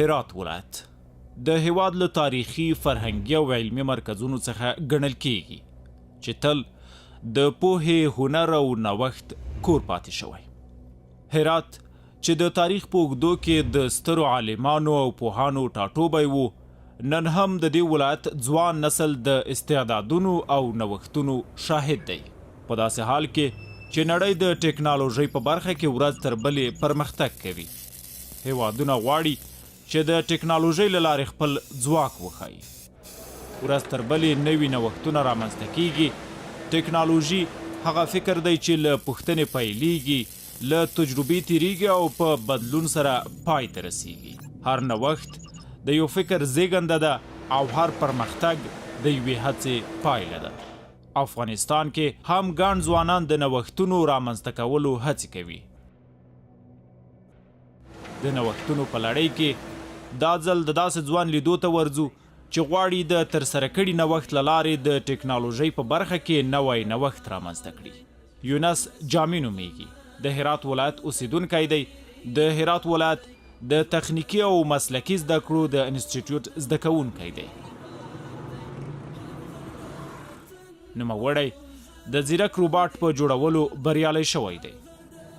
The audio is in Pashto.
هرات ولایت د هیواد له تاریخي فرهنګي او علمي مرکزونو څخه ګڼل کیږي چې تل د پوهې هنر او نوښت کور پاتې شوی. هرات چې د تاریخ په اوږدو کې د سترو عالمانو او پوهانو ټاټوبی و، نن هم د دې ولایت ځوان نسل د استعدادونو او نوښتونو شاهد دی، په داسې حال کې چې نړۍ د ټیکنالوژۍ په برخه کې ورځ تر بلې پرمختګ کوي. هیوادونه غواړي چې د ټیکنالوژۍ له لارې خپل ځواک وښایي. ورځ تر بلې نوي نوښتونه رامنځته کیږي. ټیکنالوژي هغه فکر دی چې له پوښتنې پیلېږي، له تجربې تیریږي او په بدلون سره پای ته رسیږي. هر نوښت د یو فکر زیږنده ده او هر پرمختګ د یوې هڅې پایله ده. افغانستان کې هم ګڼ ځوانان د نوښتونو رامنځته کولو هڅې کوي. د نوښتونو په لړۍ کې دا ځل د داسې ځوان لیدو ته ورځو چې غواړي د ترسره کړي نوښت له لارې د ټیکنالوژۍ په برخه کې نوی نوښت رامنځته کړي. یونس جامي نومیږي، د هرات ولایت اوسیدونکی دی. د هرات ولایت د تخنیکي او مسلکي زده کړو د انسټیټیوټ زده کوونکی دی. نوموړی د ځیرک رباټ په جوړولو بریالی شوی دی.